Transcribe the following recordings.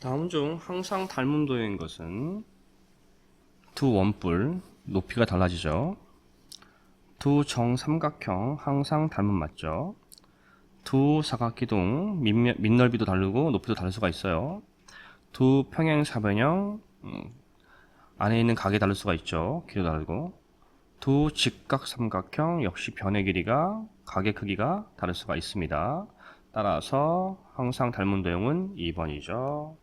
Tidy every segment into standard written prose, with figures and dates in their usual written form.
다음 중 항상 닮은 도형인 것은 두 원뿔 높이가 달라지죠. 두 정삼각형 항상 닮은 맞죠. 두 사각기둥 밑넓이도 다르고 높이도 다를 수가 있어요. 두 평행사변형 안에 있는 각이 다를 수가 있죠. 길이도 다르고. 두 직각삼각형 역시 변의 길이가 각의 크기가 다를 수가 있습니다. 따라서 항상 닮은 도형은 2번이죠.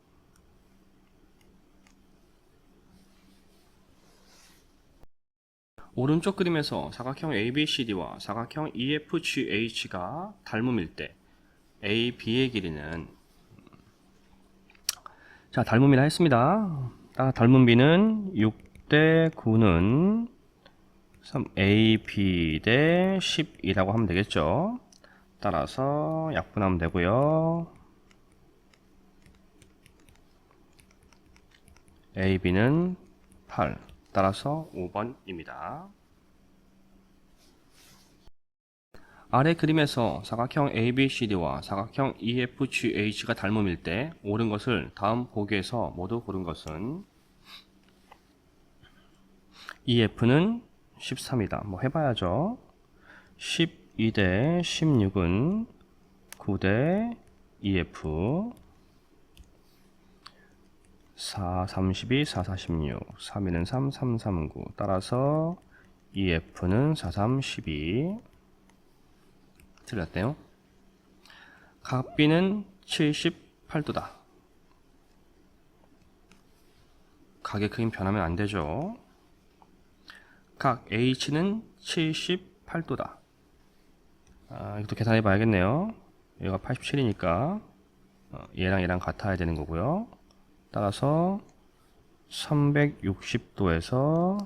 오른쪽 그림에서 사각형 ABCD와 사각형 EFGH가 닮음일 때 AB의 길이는 닮음이라 했습니다. 닮은 B는 6대 9는 AB 대 12라고 하면 되겠죠. 따라서 약분하면 되고요. AB는 8. 따라서 5번입니다. 아래 그림에서 사각형 ABCD와 사각형 EFGH가 닮음일 때 옳은 것을 다음 보기에서 모두 고른 것은 EF는 13이다. 뭐 해봐야죠. 12 대 16은 9 대 EF 4, 32, 4, 46 3, 2는 3, 3, 3, 9 따라서 EF는 4, 3, 12 틀렸대요. 각 B는 78도다. 각의 크기는 변하면 안 되죠. 각 H는 78도다. 이것도 계산해 봐야겠네요. 얘가 87이니까 얘랑 얘랑 같아야 되는 거고요. 따라서 360도에서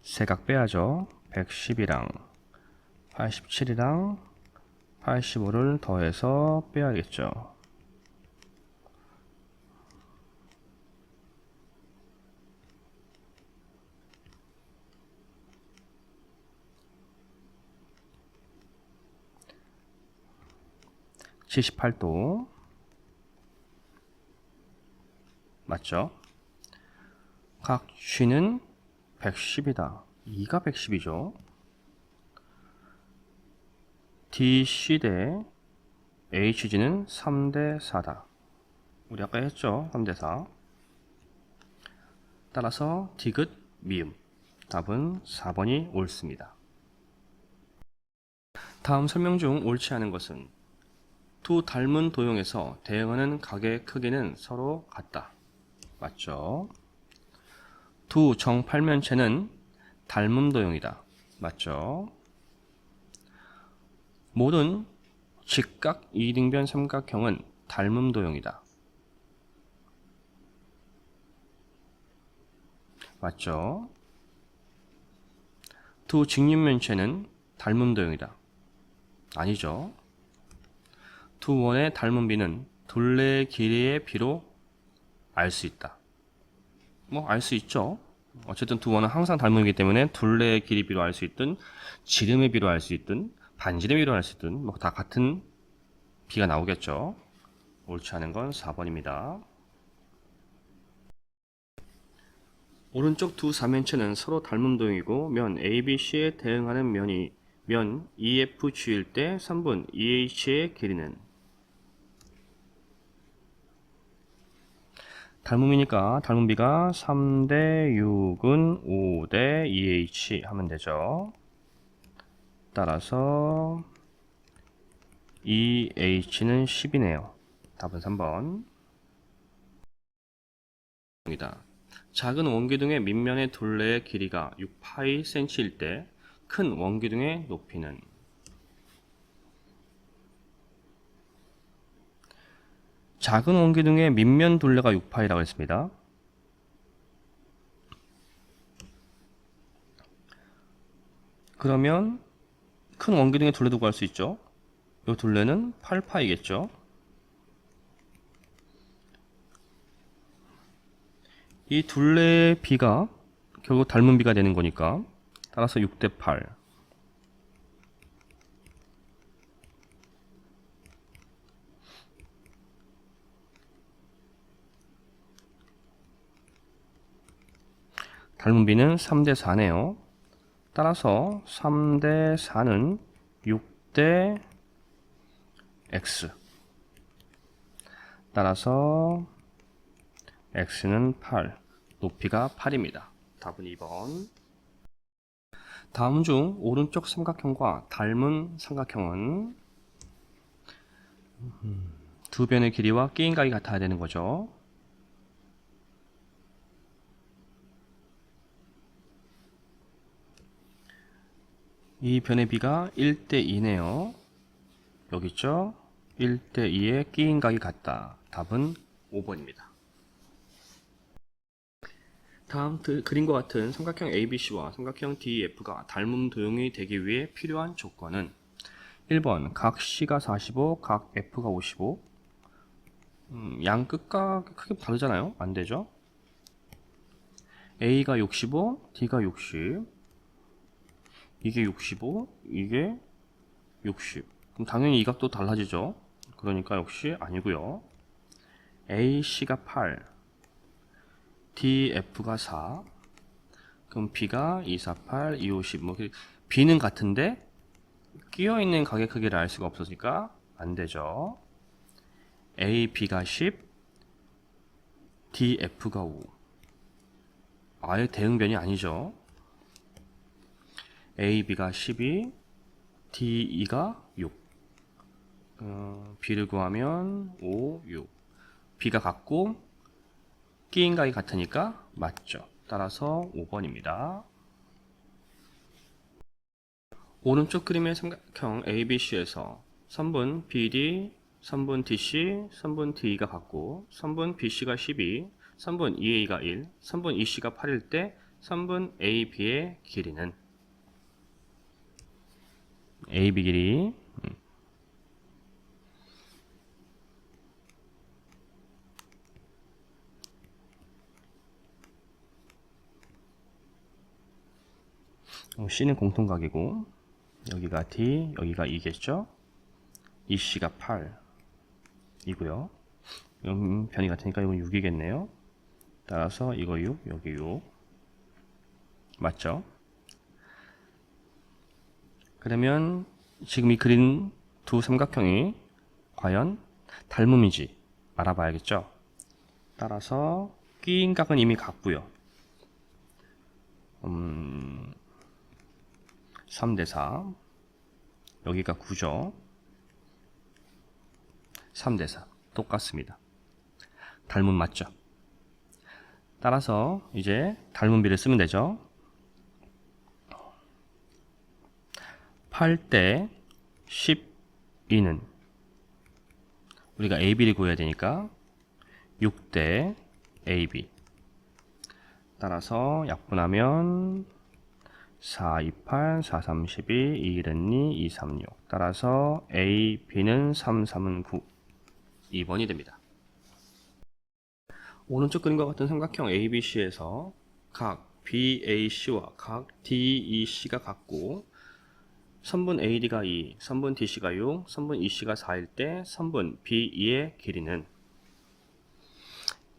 세 각 빼야죠. 110이랑 87이랑 85를 더해서 빼야겠죠. (78도) 맞죠? 각 G는 110이다. 2가 110이죠. DC 대 HG는 3대 4다. 우리 아까 했죠? 3대 4. 따라서 디귿 미음. 답은 4번이 옳습니다. 다음 설명 중 옳지 않은 것은 두 닮은 도형에서 대응하는 각의 크기는 서로 같다. 맞죠? 두 정팔면체는 닮음 도형이다. 맞죠? 모든 직각 이등변 삼각형은 닮음 도형이다. 맞죠? 두 직립면체는 닮음 도형이다. 아니죠? 두 원의 닮은 비는 둘레의 길이의 비로 알 수 있다. 뭐 알 수 있죠. 어쨌든 두 원은 항상 닮음이기 때문에 둘레의 길이 비로 알 수 있든 지름의 비로 알 수 있든 반지름의 비로 알 수 있든 뭐 다 같은 비가 나오겠죠. 옳지 않은 건 4번입니다. 오른쪽 두 사면체는 서로 닮음 도형이고 면 ABC에 대응하는 면 EFG일 때 3분 EH의 길이는 닮음이니까 닮은 비가 3대 6은 5대 EH 하면 되죠. 따라서 EH는 10이네요. 답은 3번. 작은 원기둥의 밑면의 둘레의 길이가 6πcm일 때 큰 원기둥의 높이는 작은 원기둥의 밑면 둘레가 6π라고 했습니다. 그러면 큰 원기둥의 둘레도 구할 수 있죠. 이 둘레는 8π겠죠. 이 둘레의 비가 결국 닮은 비가 되는 거니까 따라서 6대 8. 닮은 b는 3대 4네요. 따라서 3대 4는 6대 x. 따라서 x는 8, 높이가 8입니다. 답은 2번. 다음 중 오른쪽 삼각형과 닮은 삼각형은 두 변의 길이와 끼인각이 같아야 되는 거죠. 이 변의 비가 1대 2네요. 여기 있죠? 1대 2의 끼인각이 같다. 답은 5번입니다. 다음 그림과 같은 삼각형 ABC와 삼각형 DEF가 닮음 도형이 되기 위해 필요한 조건은 1번 각 C가 45, 각 F가 55. 양 끝과 크게 다르잖아요. 안 되죠? A가 65, D가 60. 이게 65, 이게 60. 그럼 당연히 이 각도 달라지죠. 그러니까 역시 아니고요. AC가 8, DF가 4. 그럼 B가 248, 250. 뭐 B는 같은데 끼어 있는 각의 크기를 알 수가 없으니까 안 되죠. AB가 10, DF가 5. 아예 대응변이 아니죠. AB가 12, DE가 6. B를 구하면 5, 6. B가 같고 끼인각이 같으니까 맞죠. 따라서 5번입니다. 오른쪽 그림의 삼각형 ABC에서 선분 BD, 선분 DC, 선분 DE가 같고 선분 BC가 12, 선분 EA가 1, 선분 EC가 8일 때 선분 AB의 길이는 AB 길이 C는 공통각이고 여기가 D, 여기가 2겠죠? EC가 8 이고요. 변이 같으니까 이건 6이겠네요. 따라서 이거 6, 여기 6. 맞죠? 그러면 지금 이 그린 두 삼각형이 과연 닮음인지 알아봐야겠죠? 따라서 끼인각은 이미 같고요. 3대 4. 여기가 9죠. 3대 4. 똑같습니다. 닮음 맞죠? 따라서 이제 닮음비를 쓰면 되죠. 8대 12는 우리가 AB를 구해야 되니까 6대 AB. 따라서 약분하면 4, 28, 4, 32, 2, 1, 2, 2, 3, 6. 따라서 A, B는 3, 3은 9. 2번이 됩니다. 오른쪽 그림과 같은 삼각형 ABC에서 각 BAC와 각 DEC가 같고 선분 AD가 2, 선분 DC가 6, 선분 EC가 4일 때 선분 BE의 길이는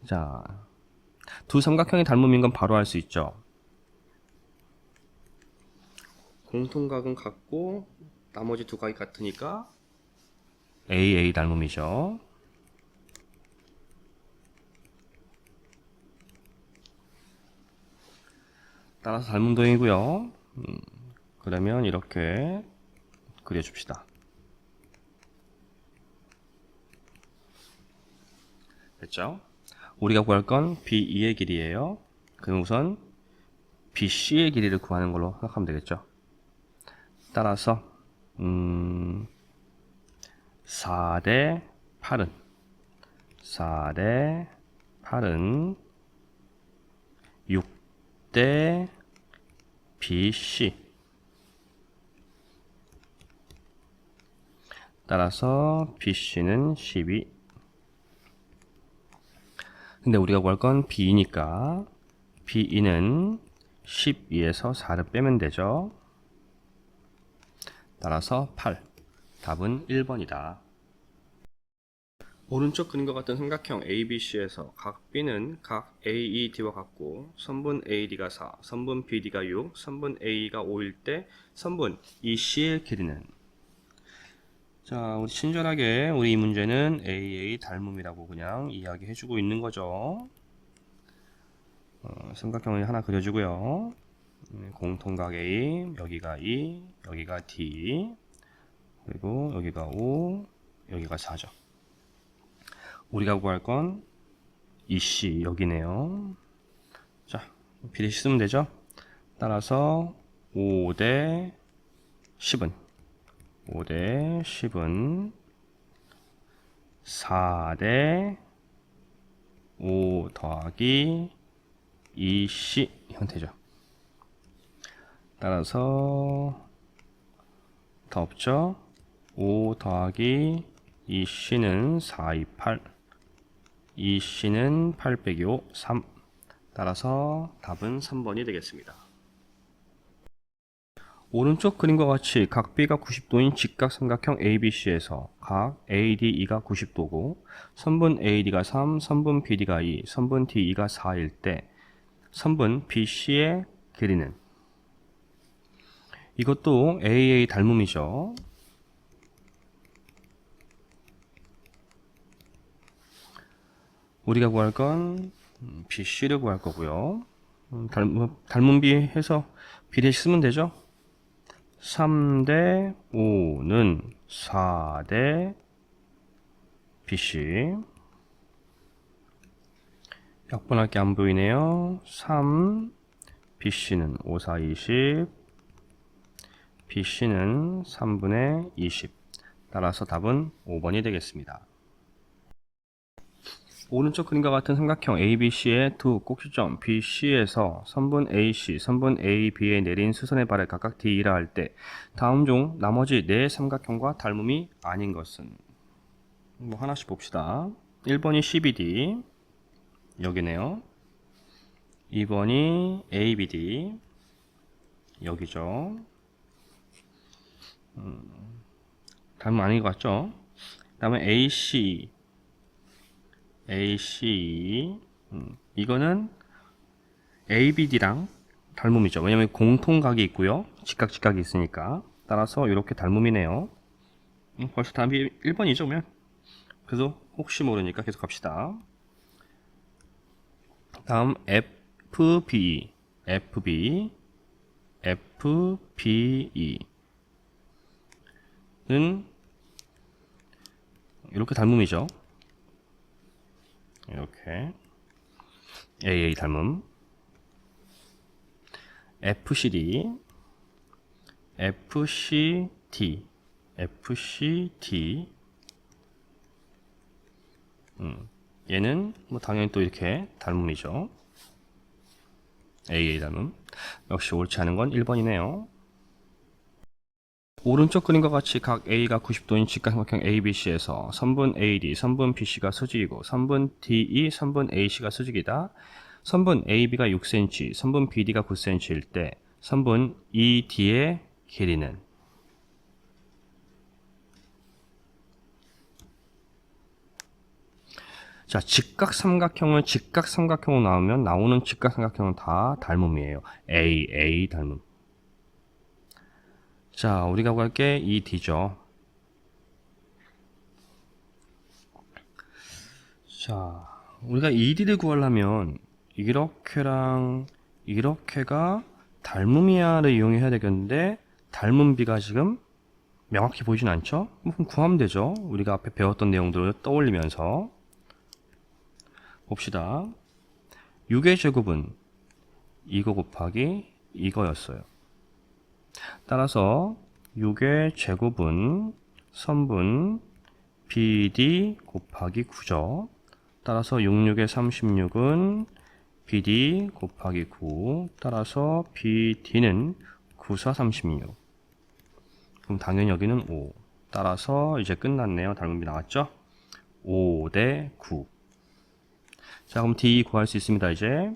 자, 두 삼각형이 닮음인 건 바로 알 수 있죠. 공통각은 같고 나머지 두 각이 같으니까 AA 닮음이죠. 따라서 닮은 도형이고요. 그러면 이렇게 그려줍시다. 됐죠? 우리가 구할 건 BE의 길이에요. 그럼 우선 BC의 길이를 구하는 걸로 생각하면 되겠죠. 따라서 4대 8은 4대 8은 6대 BC. 따라서 BC는 12. 근데 우리가 구할 건 B니까 BE는 12에서 4를 빼면 되죠. 따라서 8. 답은 1번이다. 오른쪽 그림과 같은 삼각형 ABC에서 각 B는 각 AED와 같고 선분 AD가 4, 선분 BD가 6, 선분 AE가 5일 때 선분 EC의 길이는. 자, 우리 친절하게 우리 이 문제는 AA 닮음이라고 그냥 이야기해주고 있는 거죠. 삼각형을 하나 그려주고요. 공통각 A, 여기가 2, 여기가 D, 그리고 여기가 5, 여기가 4죠. 우리가 구할 건 EC 여기네요. 자, 비례식 쓰면 되죠. 따라서 5대 10은 5대 10은 4대 5 더하기 2C 형태죠. 따라서 더 없죠. 5 더하기 2C는 4, 2, 8, 2C는 8 빼기 5, 3. 따라서 답은 3번이 되겠습니다. 오른쪽 그림과 같이 각 B가 90도인 직각삼각형 ABC에서 각 ADE가 90도고 선분 AD가 3, 선분 BD가 2, 선분 DE가 4일 때 선분 BC의 길이는. 이것도 AA 닮음이죠. 우리가 구할 건 BC를 구할 거고요. 닮음비 해서 비례식 쓰면 되죠. 3대 5는 4대 BC. 약분할 게 안 보이네요. 3 BC는 5, 4, 20, BC는 3분의 20. 따라서 답은 5번이 되겠습니다. 오른쪽 그림과 같은 삼각형 ABC의 두 꼭지점 BC에서 선분 AC, 선분 AB에 내린 수선의 발을 각각 D라 할 때 다음 중 나머지 네 삼각형과 닮음이 아닌 것은. 뭐 하나씩 봅시다. 1번이 CBD 여기네요. 2번이 ABD 여기죠. 닮음 아닌 것 같죠? 그 다음에 AC 이거는 ABD랑 닮음이죠. 왜냐면 공통각이 있고요. 직각이 있으니까. 따라서 이렇게 닮음이네요. 벌써 답이 1번이죠. 그러면. 그래서 혹시 모르니까 계속 갑시다. 다음 FBE 는 이렇게 닮음이죠. 이렇게 AA 닮음. FCD 얘는 뭐 당연히 또 이렇게 닮음이죠. AA 닮음. 역시 옳지 않은 건 1번이네요. 오른쪽 그림과 같이 각 A가 90도인 직각삼각형 ABC에서 선분 AD, 선분 BC가 수직이고 선분 DE, 선분 AC가 수직이다. 선분 AB가 6cm, 선분 BD가 9cm일 때 선분 ED의 길이는. 자, 직각삼각형을 직각삼각형으로 나오면 나오는 직각삼각형은 다 닮음이에요. AA 닮음. 자, 우리가 구할 게 ED죠. 자, 우리가 ED를 구하려면 이렇게랑 이렇게가 닮음이야를 이용해야 되겠는데 닮음비가 지금 명확히 보이진 않죠? 그럼 구하면 되죠. 우리가 앞에 배웠던 내용들을 떠올리면서 봅시다. 6의 제곱은 이거 곱하기 이거였어요. 따라서 6의 제곱은 선분 BD 곱하기 9죠. 따라서 66의 36은 BD 곱하기 9. 따라서 BD는 9, 4, 36. 그럼 당연히 여기는 5. 따라서 이제 끝났네요. 닮음이 나왔죠? 5 대 9. 자, 그럼 D 구할 수 있습니다. 이제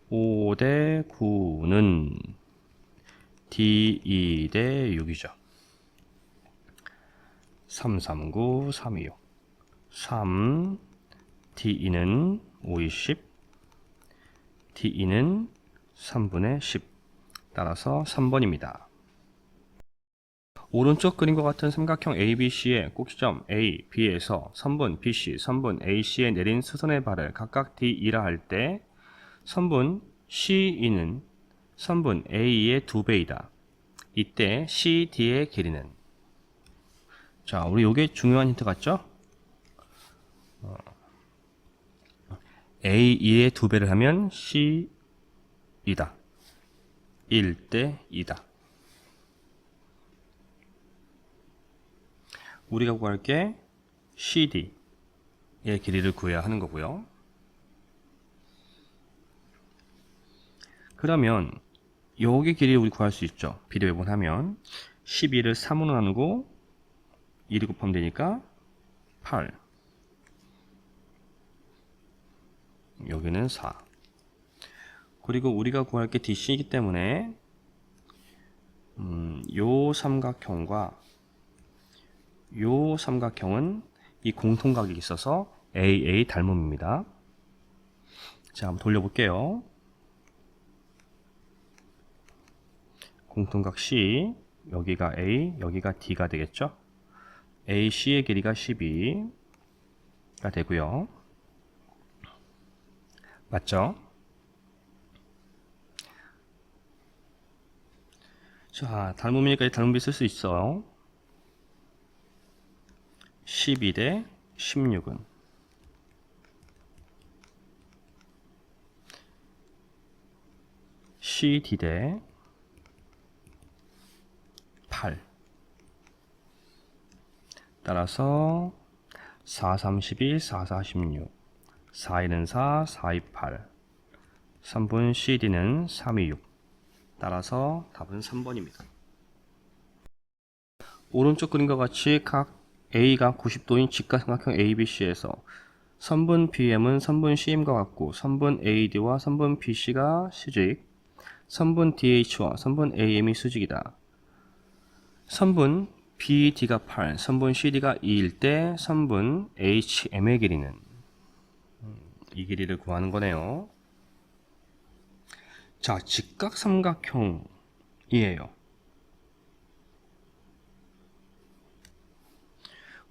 5 대 9는 D2 대 6이죠. 339, 326. 3, D2는 5, 20, D2는 3분의 10. 따라서 3번입니다. 오른쪽 그림과 같은 삼각형 ABC의 꼭지점 A, B에서 선분 BC, 선분 AC에 내린 수선의 발을 각각 D2라 할 때 선분 CE는 선분 A의 2배이다. 이때 CD의 길이는, 자, 우리 요게 중요한 힌트 같죠? A2의 2배를 하면 C이다. 1대 2다. 우리가 구할 게 CD의 길이를 구해야 하는 거고요. 그러면 여기 길이를 우리 구할 수 있죠. 비례 배분하면 12를 3으로 나누고 1이 곱하면 되니까 8. 여기는 4. 그리고 우리가 구할 게 DC이기 때문에 요 삼각형과 요 삼각형은 이 공통각이 있어서 AA 닮음입니다. 자, 한번 돌려볼게요. 공통각 C, 여기가 A, 여기가 D가 되겠죠? AC의 길이가 12가 되고요. 맞죠? 자, 닮음이니까 닮음비 쓸 수 있어요. 12 대 16은 CD 대 8. 따라서 4, 32, 4, 46, 4, 1은 4, 4, 2, 8. 3분 CD는 3, 2, 6. 따라서 답은 3번입니다. 오른쪽 그림과 같이 각 A가 90도인 직각삼각형 ABC에서 선분 BM은 선분 CM과 같고 선분 AD와 선분 BC가 수직, 선분 DH와 선분 AM이 수직이다. 선분 BD가 8, 선분 CD가 2일 때 선분 HM의 길이는, 이 길이를 구하는 거네요. 자, 직각삼각형이에요.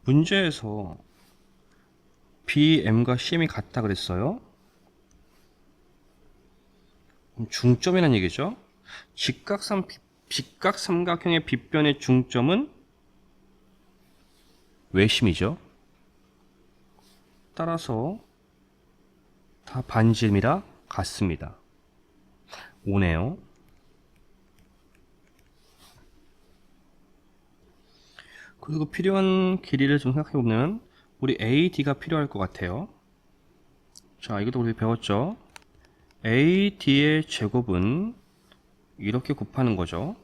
문제에서 BM과 CM이 같다 그랬어요. 중점이라는 얘기죠. 직각삼각형의 빗변의 중점은 외심이죠. 따라서 다 반지름이라 같습니다. 5네요. 그리고 필요한 길이를 좀 생각해보면 우리 AD가 필요할 것 같아요. 자, 이것도 우리 배웠죠. AD의 제곱은 이렇게 곱하는 거죠.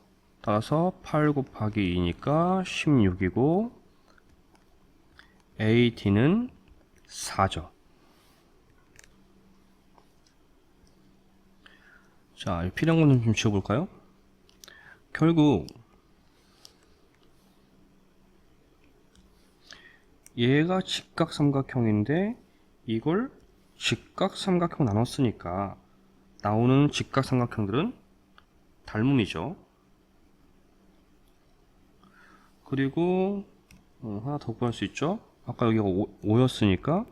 따라서 8 곱하기 2니까 16이고 AD는 4죠. 자, 필요한 거는 좀 지워볼까요? 결국 얘가 직각삼각형인데 이걸 직각삼각형 나눴으니까 나오는 직각삼각형들은 닮음이죠. 그리고 하나 더 구할 수 있죠. 아까 여기가 5였으니까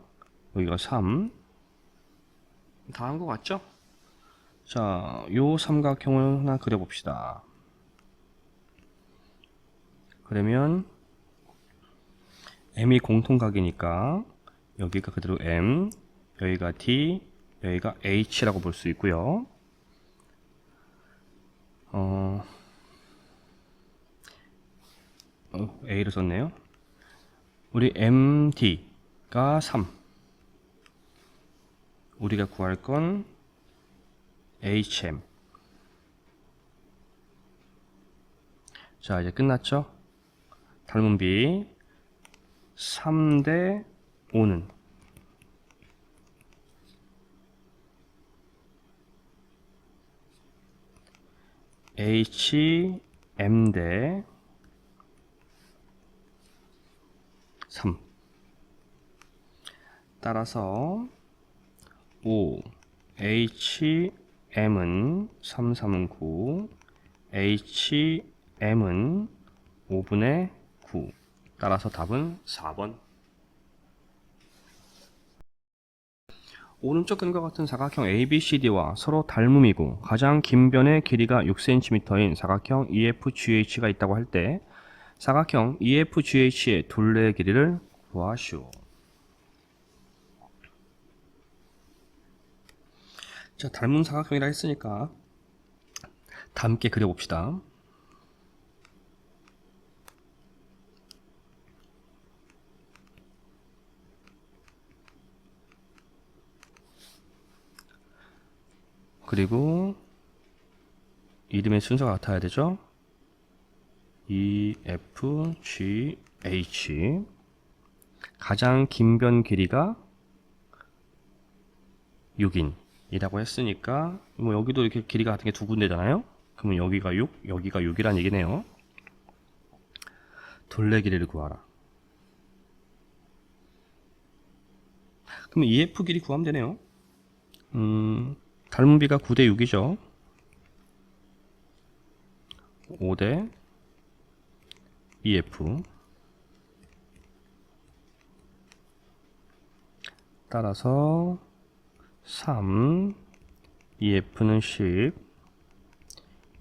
여기가 3. 다 한 것 같죠? 자, 요 삼각형을 하나 그려봅시다. 그러면 M이 공통각이니까 여기가 그대로 M, 여기가 D, 여기가 H라고 볼 수 있고요. A를 썼네요. 우리 MD가 3. 우리가 구할 건 HM. 자, 이제 끝났죠? 닮은비 3대 5는 HM 대 3. 따라서 O, HM은 3, 3은 9, HM은 5분의 9. 따라서 답은 4번. 오른쪽 그림과 같은 사각형 ABCD와 서로 닮음이고 가장 긴 변의 길이가 6cm인 사각형 EFGH가 있다고 할 때 사각형 EFGH의 둘레의 길이를 구하시오. 자, 닮은 사각형이라 했으니까 닮게 그려봅시다. 그리고 이름의 순서가 같아야 되죠. EFGH 가장 긴 변 길이가 6인 이라고 했으니까 뭐 여기도 이렇게 길이가 같은 게 두 군데잖아요. 그러면 여기가 6, 여기가 6이란 얘기네요. 둘레 길이를 구하라. 그러면 EF 길이 구하면 되네요. 닮은비가 9대 6이죠. 5대 EF. 따라서 3, EF는 10,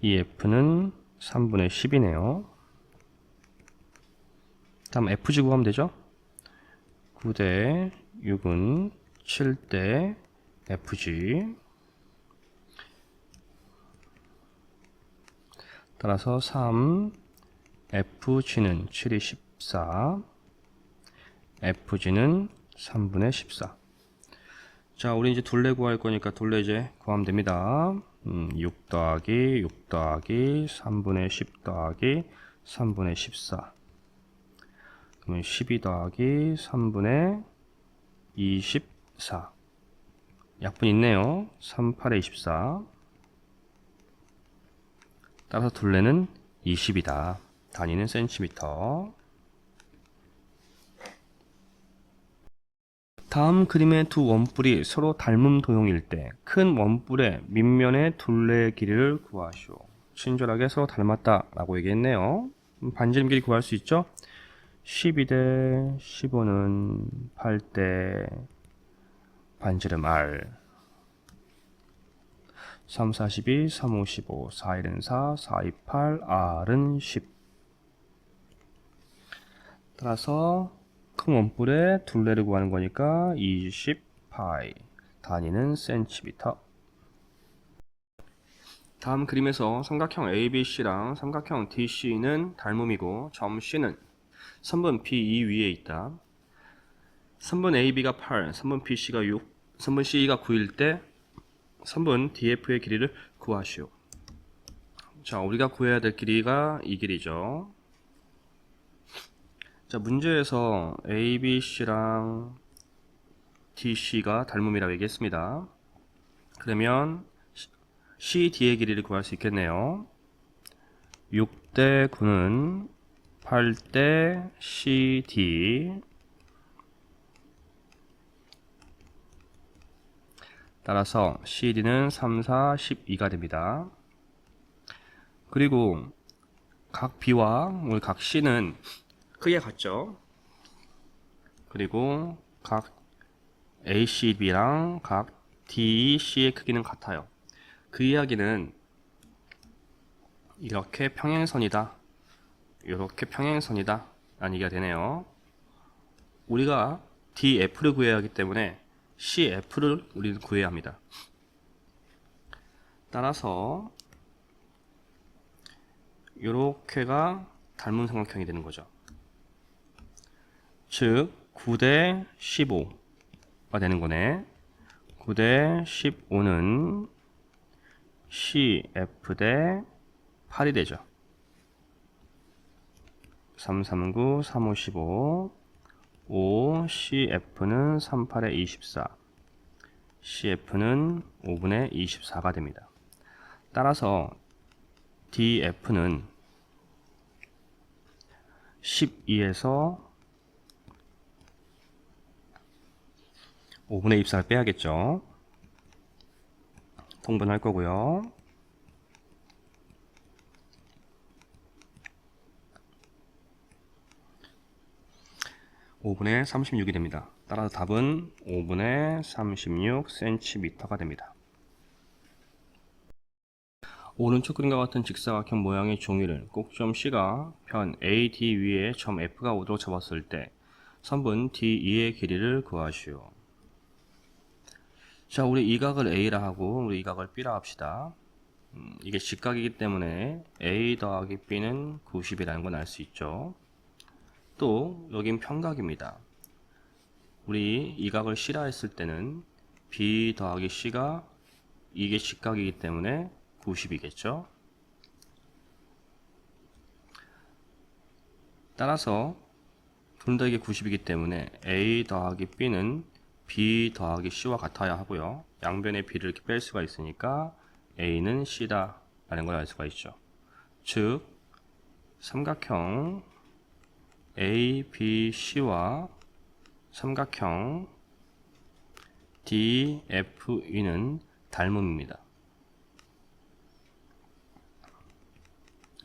EF는 3분의 10이네요. 다음 FG 구하면 되죠. 9대 6은 7대 FG. 따라서 3, FG는 7이 14, FG는 3분의 14. 자, 우리 이제 둘레 구할 거니까 둘레 이제 구하면 됩니다. 6 더하기 6 더하기 3분의 10 더하기 3분의 14. 그러면 12 더하기 3분의 24. 약분 있네요. 3, 8에 24. 따라서 둘레는 20이다. 단위는 센티미터. 다음 그림의 두 원뿔이 서로 닮음 도형일 때 큰 원뿔의 밑면의 둘레의 길이를 구하시오. 친절하게 서로 닮았다 라고 얘기했네요. 반지름 길이 구할 수 있죠. 12대 15는 8대 반지름 R. 3, 42, 3, 5, 15, 4, 1은 4, 4, 2, 8, R은 10. 따라서 큰 원뿔의 둘레를 구하는 거니까 20파이. 단위는 센티미터. 다음 그림에서 삼각형 ABC랑 삼각형 DC는 닮음이고 점 C는 선분 B2 위에 있다. 선분 AB가 8, 선분 BC가 6, 선분 CE가 9일 때 선분 DF의 길이를 구하시오. 자, 우리가 구해야 될 길이가 이 길이죠. 자, 문제에서 ABC랑 DC가 닮음이라고 얘기했습니다. 그러면 CD의 길이를 구할 수 있겠네요. 6대 9는 8대 CD. 따라서 CD는 3, 4, 12가 됩니다. 그리고 각 B와 우리 각 C는 크게 같죠. 그리고 각 ACB랑 각 DC의 크기는 같아요. 그 이야기는 이렇게 평행선이다, 이렇게 평행선이다 라는 얘기가 되네요. 우리가 DF를 구해야 하기 때문에 CF를 우리는 구해야 합니다. 따라서 이렇게가 닮은 삼각형이 되는 거죠. 즉 9대 15가 되는 거네. 9대 15는 CF 대 8이 되죠. 3, 3, 9, 3, 5, 15. 5, CF는 3, 8에 24. CF는 5분의 24가 됩니다. 따라서 DF는 12에서 5분의 24를 빼야겠죠. 통분할 거고요. 5분의 36이 됩니다. 따라서 답은 5분의 36cm가 됩니다. 오른쪽 그림과 같은 직사각형 모양의 종이를 꼭점 C가 편 AD 위에 점 F가 오도록 잡았을 때 선분 DE의 길이를 구하시오. 자, 우리 이 각을 A라 하고 우리 이 각을 B라 합시다. 이게 직각이기 때문에 A 더하기 B는 90이라는 건 알 수 있죠. 또 여긴 평각입니다. 우리 이 각을 C라 했을 때는 B 더하기 C가 이게 직각이기 때문에 90이겠죠. 따라서 둘 다 이게 90이기 때문에 A 더하기 B는 B 더하기 C와 같아야 하고요. 양변의 B를 이렇게 뺄 수가 있으니까 A는 C다 라는 걸 알 수가 있죠. 즉 삼각형 ABC와 삼각형 DFE는 닮음입니다.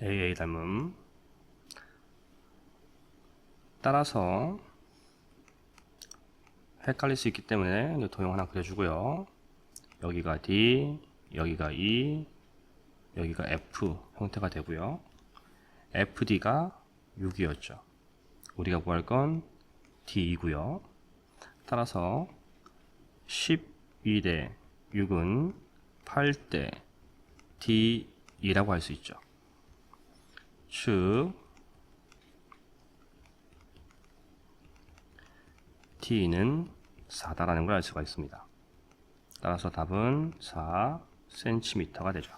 AA 닮음. 따라서 헷갈릴 수 있기 때문에 도형 하나 그려주고요. 여기가 D, 여기가 E, 여기가 F 형태가 되고요. FD가 6이었죠. 우리가 구할 건 D이고요. 따라서 12대 6은 8대 D이라고 할 수 있죠. 즉 T는 4다라는 걸 알 수가 있습니다. 따라서 답은 4cm가 되죠.